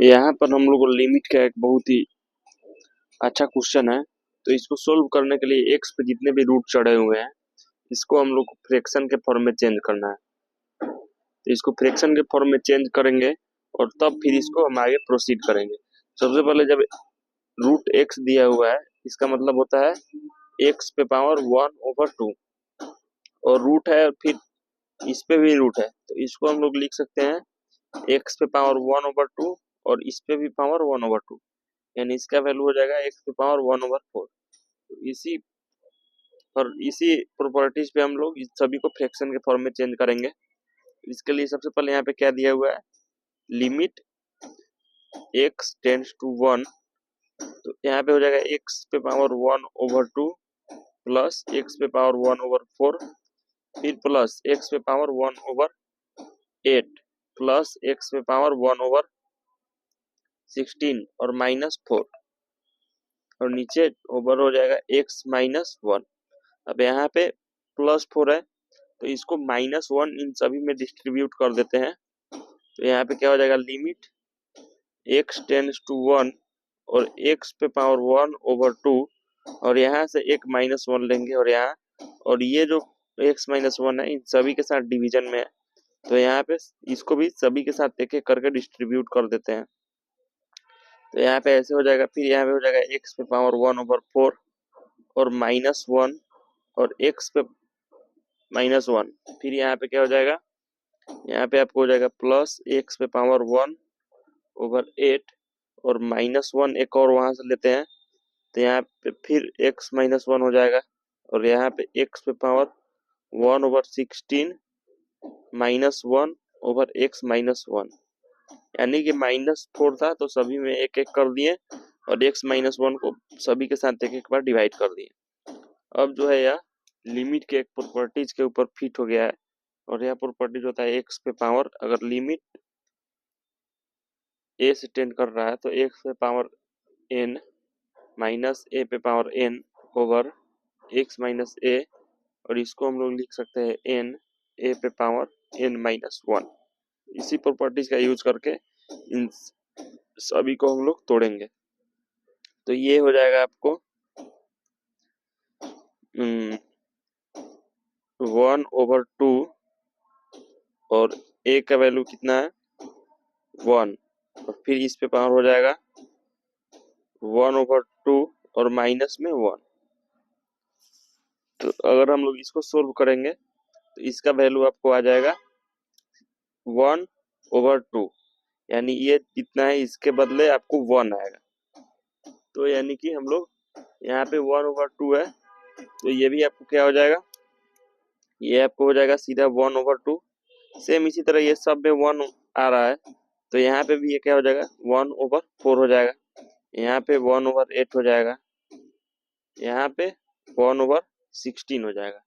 यहाँ पर हम लोग को लिमिट का एक बहुत ही अच्छा क्वेश्चन है। तो इसको सोल्व करने के लिए एक्स पे जितने भी रूट चढ़े हुए हैं इसको हम लोग को फ्रैक्शन के फॉर्म में चेंज करना है। तो इसको फ्रैक्शन के फॉर्म में चेंज करेंगे और तब फिर इसको हम आगे प्रोसीड करेंगे। सबसे पहले जब रूट एक्स दिया हुआ है इसका मतलब होता है एक्स पे पावर 1/2 और रूट है फिर इस पे भी रूट है तो इसको हम लोग लिख सकते हैं एक्स पे पावर 1/2 और इस पे भी पावर 1/2 यानी इसका वैल्यू हो जाएगा एक्स पे पावर 1/4। तो इसी प्रॉपर्टीज पे हम लोग इस सभी को फ्रैक्शन के फॉर्म में चेंज करेंगे। इसके लिए सबसे पहले यहाँ पे क्या दिया हुआ है, लिमिट x टेंड्स टू 1। तो यहाँ पे हो जाएगा x पे पावर 1/2 प्लस x पे पावर 1/4 फिर प्लस x पे पावर 1/8 प्लस x पे पावर 1/16 और -4 और नीचे ओवर हो जाएगा x -1। अब यहाँ पे +4 है तो इसको -1 इन सभी में डिस्ट्रीब्यूट कर देते हैं। तो यहाँ पे क्या हो जाएगा, लिमिट x टेंड्स टू 1 और x पे पावर 1/2 और यहाँ से एक -1 लेंगे और यहाँ और ये जो x -1 है इन सभी के साथ डिवीजन में है तो यहाँ पे इसको भी सभी के साथ एक एक करके डिस्ट्रीब्यूट कर देते हैं। तो यहाँ पे ऐसे हो जाएगा, फिर यहाँ पे हो जाएगा x पे पावर 1/4 और -1 और x पे -1 फिर यहाँ पे क्या हो जाएगा, यहाँ पे आपको हो जाएगा प्लस x पे पावर 1/8 और -1 एक और वहां से लेते हैं तो यहाँ पे फिर x -1 हो जाएगा और यहाँ पे x पे पावर 1/16 -1/x -1 यानी कि -4 था तो सभी में एक एक कर दिए और x -1 को सभी के साथ एक एक बार डिवाइड कर दिए। अब जो है यह लिमिट के एक प्रॉपर्टीज के ऊपर फिट हो गया है और यह प्रॉपर्टीज होता है x पे पावर, अगर लिमिट a से टेंड कर रहा है तो x पे पावर n माइनस a पे power n over x minus a और इसको हम लोग लिख सकते हैं n a पे पावर n -1। इसी प्रॉपर्टीज का यूज करके इन सभी को हम लोग तोड़ेंगे। तो ये हो जाएगा आपको 1/2 और a का वैल्यू कितना है 1 और फिर इस पे पावर हो जाएगा 1/2 और माइनस में 1। तो अगर हम लोग इसको सोल्व करेंगे तो इसका वैल्यू आपको आ जाएगा 1/2 यानी ये जितना है इसके बदले आपको 1 आएगा। तो यानी कि हम लोग यहाँ पे 1/2 है तो ये भी आपको क्या हो जाएगा, ये आपको हो जाएगा सीधा 1/2। सेम इसी तरह ये सब में 1 आ रहा है तो यहाँ पे भी ये क्या हो जाएगा 1/4 हो जाएगा, यहाँ पे 1/8 हो जाएगा, यहाँ पे 1/16 हो जाएगा।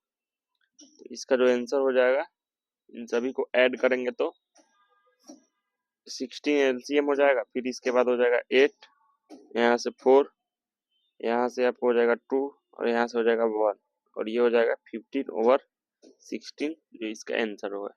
तो इसका जो आंसर हो जाएगा इन सभी को ऐड करेंगे तो 16 एलसीएम हो जाएगा, फिर इसके बाद हो जाएगा 8, यहाँ से 4, यहाँ से आपको हो जाएगा 2 और यहाँ से हो जाएगा 1 और ये हो जाएगा 15/16 जो इसका आंसर होगा।